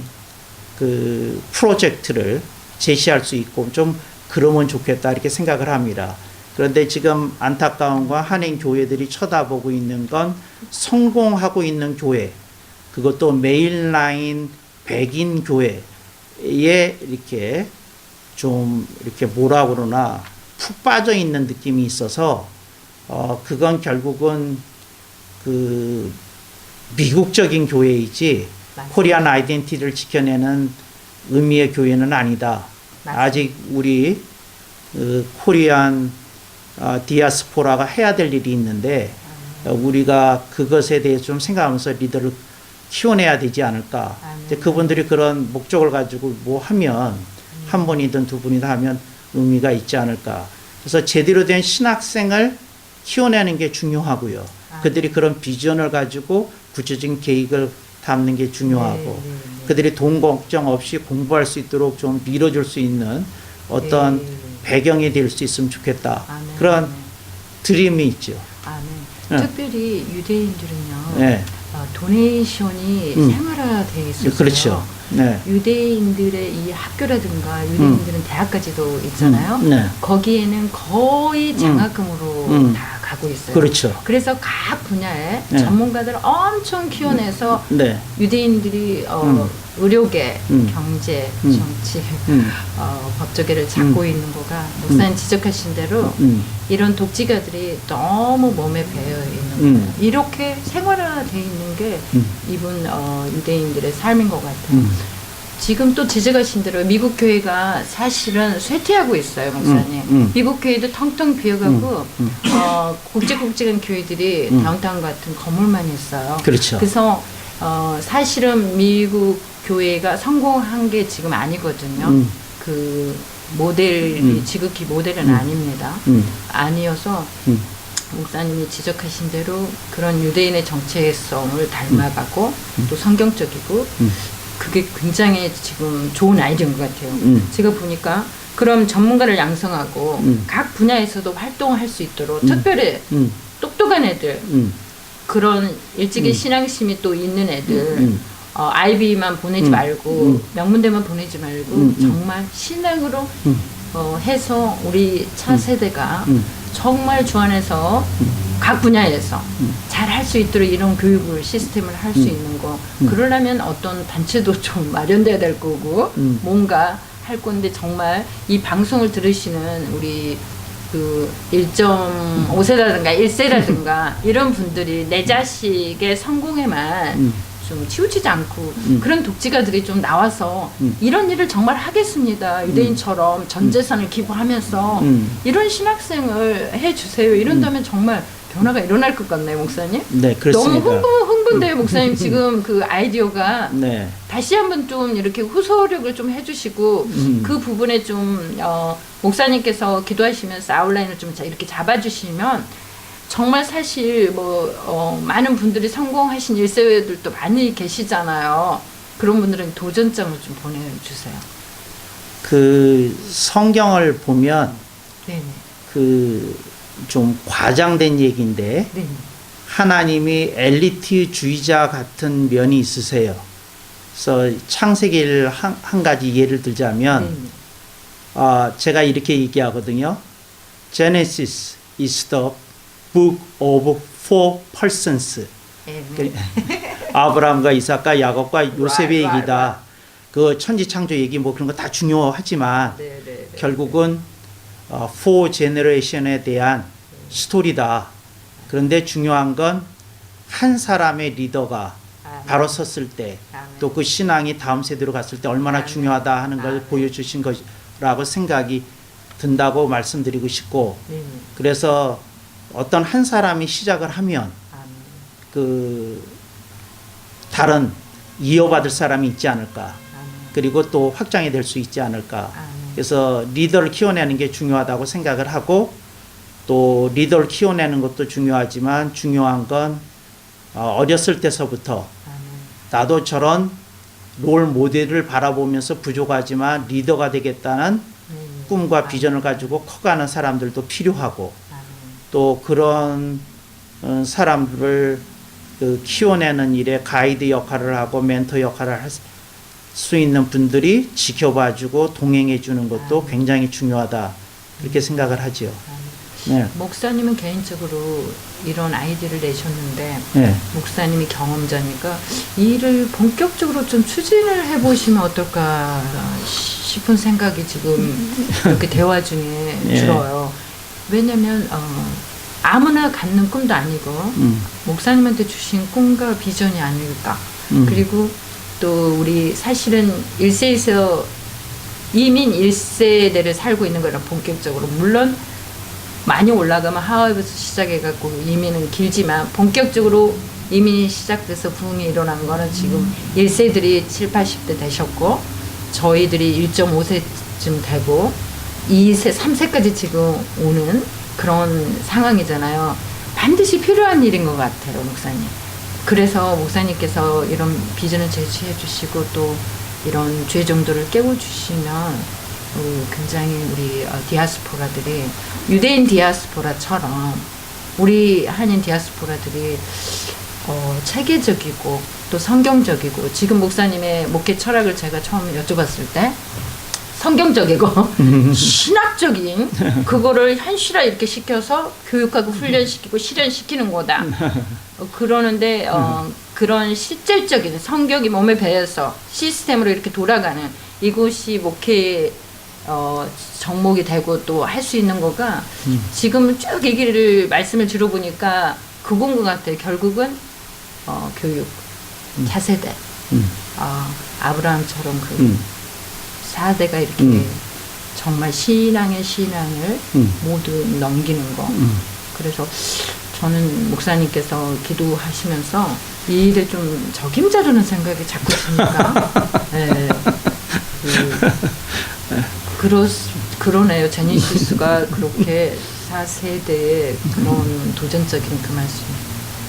그 프로젝트를 제시할 수 있고, 좀 그러면 좋겠다 이렇게 생각을 합니다. 그런데 지금 안타까운 건 한인교회들이 쳐다보고 있는 건 성공하고 있는 교회, 그것도 메인라인 백인 교회에 이렇게 좀 이렇게 뭐라 그러나 푹 빠져 있는 느낌이 있어서 그건 결국은 그 미국적인 교회이지 맞습니다. 코리안 아이덴티티를 지켜내는 의미의 교회는 아니다. 맞습니다. 아직 우리 코리안 디아스포라가 해야 될 일이 있는데 우리가 그것에 대해서 좀 생각하면서 리더를 키워내야 되지 않을까. 이제 그분들이 그런 목적을 가지고 뭐 하면 한 분이든 두 분이든 하면 의미가 있지 않을까. 그래서 제대로 된 신학생을 키워내는 게 중요하고요. 그들이 그런 비전을 가지고 구체적인 계획을 담는 게 중요하고, 그들이 돈 걱정 없이 공부할 수 있도록 좀 밀어줄 수 있는 어떤 배경이 될 수 있으면 좋겠다. 그런 드림이 있죠. 특별히 유대인들은요. 네. 도네이션이 생활화되어 있어요. 그렇죠. 네. 유대인들의 이 학교라든가 유대인들은 대학까지도 있잖아요. 네. 거기에는 거의 장학금으로 다 가고 있어요. 그렇죠. 그래서 각 분야에 네. 전문가들을 엄청 키워내서 네. 유대인들이 의료계, 경제, 정치, 법조계를 잡고 있는 거가 목사님 지적하신 대로 이런 독지가들이 너무 몸에 배어 있는 거예요. 이렇게 생활화되어 있는 게 이분 유대인들의 삶인 것 같아요. 지금 또 지적하신 대로 미국 교회가 사실은 쇠퇴하고 있어요, 목사님. 미국 교회도 텅텅 비어가고 굵직굵직한 교회들이 다운타운 같은 건물만 있어요. 그렇죠. 그래서 사실은 미국 교회가 성공한 게 지금 아니거든요. 그 모델이 지극히 모델은 아닙니다. 아니어서 목사님이 지적하신 대로 그런 유대인의 정체성을 닮아가고 또 성경적이고 그게 굉장히 지금 좋은 아이디어인 것 같아요. 제가 보니까 그럼 전문가를 양성하고 각 분야에서도 활동할 수 있도록 특별히 똑똑한 애들, 그런 일찍이 신앙심이 또 있는 애들, 아이비만 보내지 말고 명문대만 보내지 말고 정말 신학으로 해서 우리 차세대가 정말 주 안에서 각 분야에서 잘 할 수 있도록 이런 교육을 시스템을 할 수 있는 거. 그러려면 어떤 단체도 좀 마련돼야 될 거고 뭔가 할 건데, 정말 이 방송을 들으시는 우리 그 1.5세라든가 1세라든가 이런 분들이 내 자식의 성공에만 좀 치우치지 않고 그런 독지가들이 좀 나와서 이런 일을 정말 하겠습니다. 유대인처럼 전 재산을 기부하면서 이런 신학생을 해주세요. 이런다면 정말 변화가 일어날 것 같나요, 목사님? 네, 그렇습니다. 너무 흥분돼요, 목사님. 지금 그 아이디어가 네. 다시 한번 좀 이렇게 후소력을 좀 해주시고 그 부분에 좀 목사님께서 기도하시면서 아웃라인을 좀 이렇게 잡아주시면 정말 사실 뭐 많은 분들이 성공하신 1세들도 많이 계시잖아요. 그런 분들은 도전장을 좀 보내주세요. 그 성경을 보면 네네. 그 좀 과장된 얘기인데 네네. 하나님이 엘리트주의자 같은 면이 있으세요. 그래서 창세기를 한 가지 예를 들자면 제가 이렇게 얘기하거든요. Genesis is the book of four persons. 아멘. 아브라함과 이삭과 야곱과 요셉의 Right, 얘기다. right. 그 천지창조 얘기 뭐 그런 거 다 중요하지만 네, 네, 네. 결국은 four generation에 대한 스토리다. 그런데 중요한 건 한 사람의 리더가 아멘. 바로 섰을 때 또 아멘. 그 신앙이 다음 세대로 갔을 때 얼마나 아멘. 중요하다 하는 걸 아멘. 보여주신 것이라고 생각이 든다고 말씀드리고 싶고, 네, 그래서 어떤 한 사람이 시작을 하면 아멘. 그 다른 이어받을 사람이 있지 않을까, 아멘. 그리고 또 확장이 될 수 있지 않을까. 아멘. 그래서 리더를 키워내는 게 중요하다고 생각을 하고, 또 리더를 키워내는 것도 중요하지만 중요한 건 어렸을 때서부터 아멘. 나도 저런 롤 모델을 바라보면서 부족하지만 리더가 되겠다는 네, 꿈과 아멘. 비전을 가지고 커가는 사람들도 필요하고, 아멘. 또 그런 사람들을 그 키워내는 일에 가이드 역할을 하고 멘토 역할을 할 수 있는 분들이 지켜봐주고 동행해주는 것도 아멘. 굉장히 중요하다, 그렇게 생각을 하지요. 아멘. 네. 목사님은 개인적으로 이런 아이디어를 내셨는데 네. 목사님이 경험자니까 이 일을 본격적으로 좀 추진을 해보시면 어떨까 싶은 생각이 지금 이렇게 대화 중에 예. 들어요. 왜냐면 아무나 갖는 꿈도 아니고 목사님한테 주신 꿈과 비전이 아닐까. 그리고 또 우리 사실은 1세에서 이민 1세대를 살고 있는 거라 본격적으로 물론 많이 올라가면 하와이부터 시작해갖고 이민은 길지만 본격적으로 이민이 시작돼서 붐이 일어난 거는 지금 1세들이 7, 80대 되셨고 저희들이 1.5세쯤 되고 2세, 3세까지 지금 오는 그런 상황이잖아요. 반드시 필요한 일인 것 같아요, 목사님. 그래서 목사님께서 이런 비전을 제시해 주시고 또 이런 죄 정도를 깨워주시면 굉장히 우리 디아스포라들이 유대인 디아스포라처럼 우리 한인 디아스포라들이 체계적이고 또 성경적이고 지금 목사님의 목회 철학을 제가 처음 여쭤봤을 때 성경적이고 신학적인 그거를 현실화 이렇게 시켜서 교육하고 훈련시키고 실현시키는 거다. 그러는데 그런 실질적인 성경이 몸에 배어서 시스템으로 이렇게 돌아가는 이곳이 목회의 정목이 되고 또 할 수 있는 거가 지금 쭉 얘기를 말씀을 들어보니까 그건 것 같아요. 결국은 교육, 차세대, 아브라함처럼 그 4대가 이렇게 정말 신앙을 모두 넘기는 거. 그래서 저는 목사님께서 기도하시면서 이 일에 좀 적임자라는 생각이 자꾸 드니까. 네. 그러네요. 제니시스가 그렇게 4세대의 그런 도전적인 그 말씀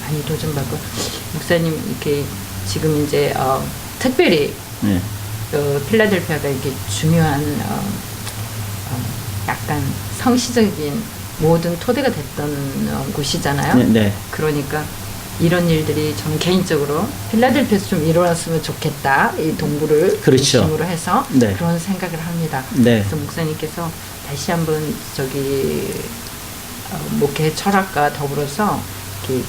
많이 도전받고 목사님 이렇게 지금 이제 특별히 네. 필라델피아가 이렇게 중요한 약간 성시적인 모든 토대가 됐던 곳이잖아요. 네, 네. 그러니까 이런 일들이 저는 개인적으로 필라델피아에서 좀 일어났으면 좋겠다. 이 동부를 그렇죠. 중심으로 해서 네. 그런 생각을 합니다. 네. 그래서 목사님께서 다시 한번 목회 철학과 더불어서 이렇게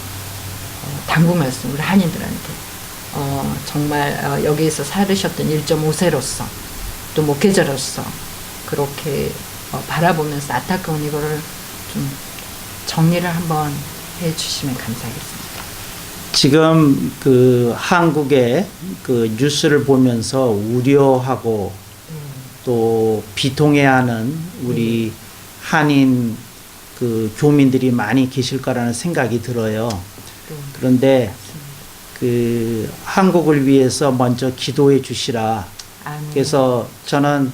당부 말씀 우리 한인들한테 정말 여기에서 살으셨던 1.5세로서 또 목회자로서 그렇게 바라보면서 안타까운 이거를 좀 정리를 한번 해주시면 감사하겠습니다. 지금 그 한국의 그 뉴스를 보면서 우려하고 또 비통해하는 우리 한인 그 교민들이 많이 계실 거라는 생각이 들어요. 그런데 그 한국을 위해서 먼저 기도해 주시라. 그래서 저는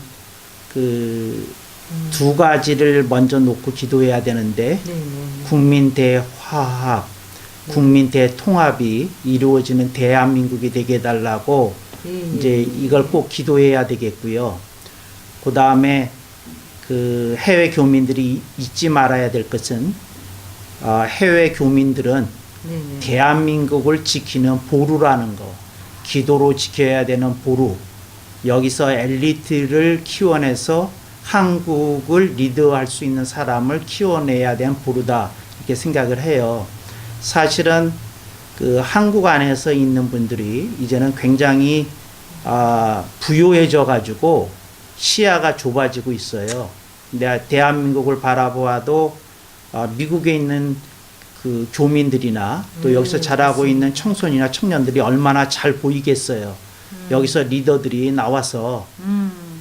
그 두 가지를 먼저 놓고 기도해야 되는데 국민 대화합, 국민 대통합이 이루어지는 대한민국이 되게 해달라고 이제 이걸 꼭 기도해야 되겠고요. 그 다음에 그 해외 교민들이 잊지 말아야 될 것은 해외 교민들은 대한민국을 지키는 보루라는 거, 기도로 지켜야 되는 보루, 여기서 엘리트를 키워내서 한국을 리드할 수 있는 사람을 키워내야 되는 보루다, 그렇게 생각을 해요. 사실은 그 한국 안에서 있는 분들이 이제는 굉장히 부유해져 가지고 시야가 좁아지고 있어요. 내가 대한민국을 바라보아도 미국에 있는 그 교민들이나 또 여기서 자라고 맞습니다. 있는 청소년이나 청년들이 얼마나 잘 보이겠어요. 여기서 리더들이 나와서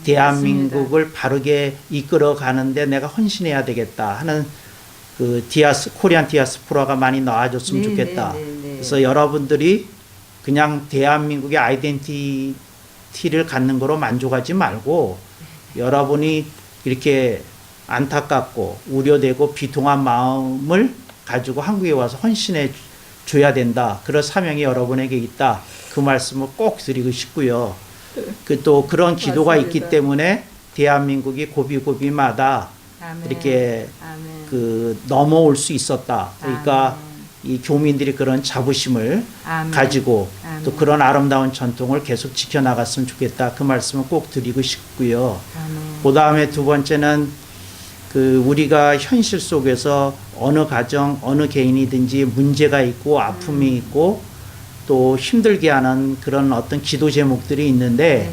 대한민국을 바르게 이끌어 가는데 내가 헌신해야 되겠다 하는 그 코리안 디아스포라가 많이 나와줬으면 네, 좋겠다. 네, 네, 네. 그래서 여러분들이 그냥 대한민국의 아이덴티티를 갖는 거로 만족하지 말고 여러분이 이렇게 안타깝고 우려되고 비통한 마음을 가지고 한국에 와서 헌신해 줘야 된다. 그런 사명이 여러분에게 있다. 그 말씀을 꼭 드리고 싶고요. 또 그런 기도가 맞습니다. 있기 때문에 대한민국이 고비고비마다 아멘. 이렇게 아멘. 그 넘어올 수 있었다. 그러니까 아멘. 이 교민들이 그런 자부심을 아멘. 가지고 아멘. 또 그런 아름다운 전통을 계속 지켜나갔으면 좋겠다. 그 말씀을 꼭 드리고 싶고요. 아멘. 그 다음에 두 번째는 그 우리가 현실 속에서 어느 가정, 어느 개인이든지 문제가 있고 아픔이 있고 또 힘들게 하는 그런 어떤 기도 제목들이 있는데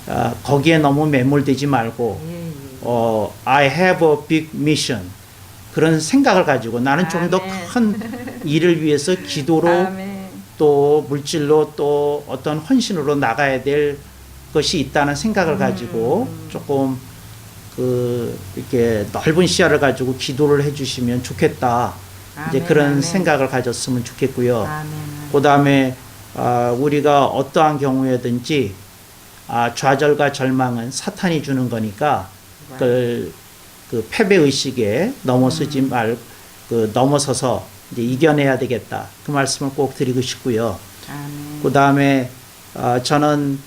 네네네. 거기에 너무 매몰되지 말고 예, 예. I have a big mission 그런 생각을 가지고 나는 좀 더 아멘. 큰 일을 위해서 기도로 아멘. 또 물질로 또 어떤 헌신으로 나가야 될 것이 있다는 생각을 가지고 조금 그 이렇게 넓은 시야를 가지고 기도를 해주시면 좋겠다. 이제 아멘, 그런 아멘. 생각을 가졌으면 좋겠고요. 아멘. 그 다음에 우리가 어떠한 경우에든지 좌절과 절망은 사탄이 주는 거니까 그 패배 의식에 넘어서지 넘어서서 이제 이겨내야 되겠다. 그 말씀을 꼭 드리고 싶고요. 아멘. 그 다음에 저는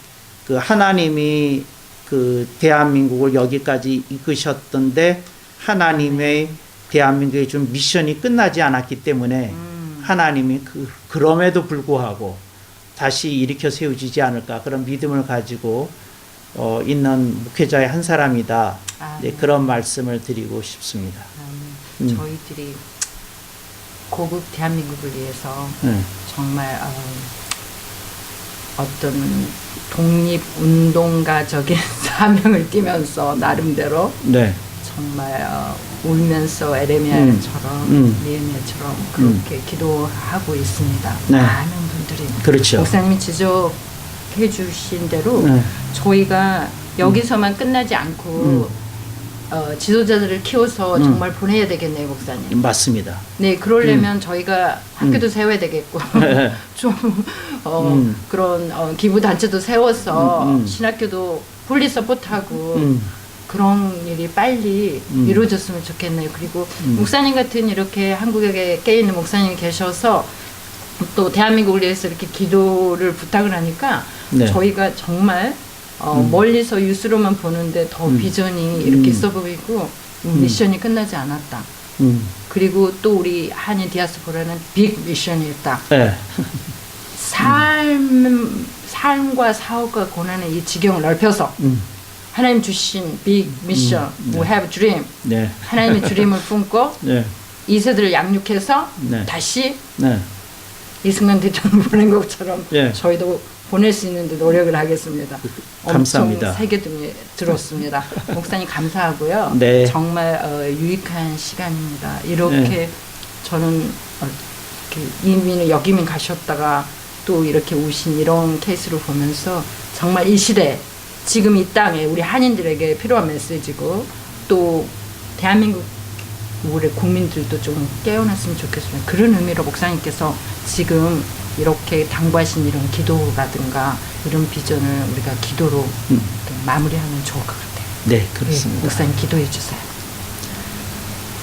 그 하나님이 그 대한민국을 여기까지 이끄셨던데 하나님의 대한민국의 좀 미션이 끝나지 않았기 때문에 하나님이 그럼에도 불구하고 다시 일으켜 세우지지 않을까 그런 믿음을 가지고 있는 목회자의 한 사람이다. 네, 그런 말씀을 드리고 싶습니다. 저희들이 고국 대한민국을 위해서 정말 어떤 독립운동가적인 사명을 띠면서 나름대로 네. 정말 울면서 에레미야처럼 니에미야처럼 그렇게 기도하고 있습니다. 네. 많은 분들이 그렇죠. 목사님이 지적해 주신 대로 네. 저희가 여기서만 끝나지 않고 지도자들을 키워서 정말 보내야 되겠네요, 목사님. 맞습니다. 네, 그러려면 저희가 학교도 세워야 되겠고 좀 그런 기부 단체도 세워서 신학교도 풀리 서포트하고 그런 일이 빨리 이루어졌으면 좋겠네요. 그리고 목사님 같은 이렇게 한국에 깨있는 목사님이 계셔서 또 대한민국을 위해서 이렇게 기도를 부탁을 하니까 네. 저희가 정말 멀리서 뉴스로만 보는데 더 비전이 이렇게 있어 보이고 미션이 끝나지 않았다. 그리고 또 우리 한인 디아스포라는 빅 미션이었다. 네. 삶과 사업과 고난의 이 지경을 넓혀서 하나님 주신 빅 미션, we have dream. 네. 하나님의 드림을 품고 네. 2세들을 양육해서 네. 다시 네. 이승만 대통령 보낸 것처럼 네. 저희도 보낼 수 있는데 노력을 하겠습니다. 감사합니다. 엄청 세계등에 들었습니다. 목사님 감사하고요. 네. 정말 유익한 시간입니다. 이렇게 네. 저는 이렇게 이민을 역이민 가셨다가 또 이렇게 오신 이런 케이스를 보면서 정말 이 시대 지금 이 땅에 우리 한인들에게 필요한 메시지고 또 대한민국 우리 국민들도 좀 깨어났으면 좋겠습니다. 그런 의미로 목사님께서 지금 이렇게 당부하신 이런 기도라든가 이런 비전을 우리가 기도로 이렇게 마무리하면 좋을 것 같아요. 네, 그렇습니다. 네, 목사님 기도해 주세요.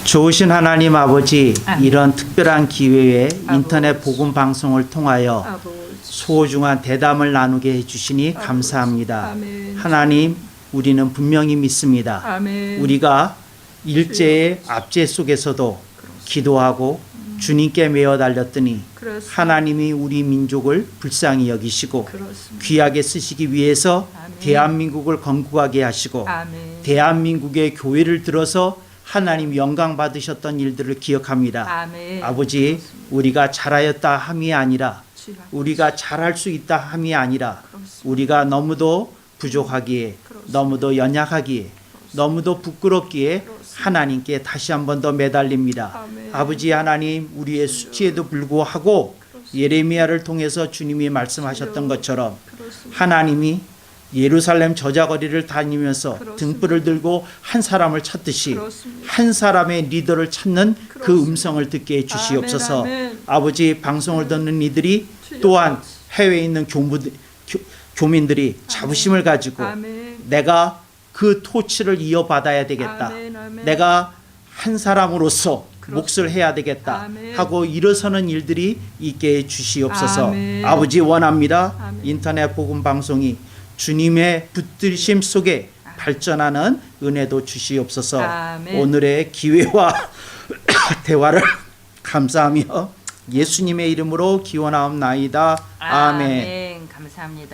좋으신 하나님 아버지, 아멘. 이런 특별한 기회에 아버지. 인터넷 복음 방송을 통하여 소중한 대담을 나누게 해주시니 감사합니다. 아멘. 하나님, 우리는 분명히 믿습니다. 아멘. 우리가 일제의 압제 속에서도 기도하고 주님께 매어 달렸더니 그렇습니다. 하나님이 우리 민족을 불쌍히 여기시고 그렇습니다. 귀하게 쓰시기 위해서 아멘. 대한민국을 건국하게 하시고 아멘. 대한민국의 교회를 들어서 하나님 영광 받으셨던 일들을 기억합니다. 아멘. 아버지, 우리가 잘하였다 함이 아니라, 주여. 우리가 잘할 수 있다 함이 아니라, 그렇습니다. 우리가 너무도 부족하기에, 그렇습니다. 너무도 연약하기에, 너무도 부끄럽기에 하나님께 다시 한 번 더 매달립니다. 아멘. 아버지 하나님, 우리의 수치에도 불구하고 예레미야를 통해서 주님이 말씀하셨던 것처럼 그렇습니다. 하나님이 예루살렘 저자거리를 다니면서 그렇습니다. 등불을 들고 한 사람을 찾듯이 그렇습니다. 한 사람의 리더를 찾는 그 그렇습니다. 음성을 듣게 해 주시옵소서. 아멘, 아멘. 아버지, 방송을 듣는 이들이 주여. 또한 해외에 있는 교민들이 자부심을 가지고 아멘. 내가 그 토치를 이어받아야 되겠다. 아멘, 아멘. 내가 한 사람으로서 그렇습니다. 몫을 해야 되겠다 아멘. 하고 일어서는 일들이 있게 해 주시옵소서. 아멘. 아버지, 원합니다. 아멘. 인터넷 복음 방송이 주님의 붙들심 속에 발전하는 은혜도 주시옵소서. 아멘. 오늘의 기회와 대화를 감사하며 예수님의 이름으로 기원하옵나이다. 아멘. 감사합니다.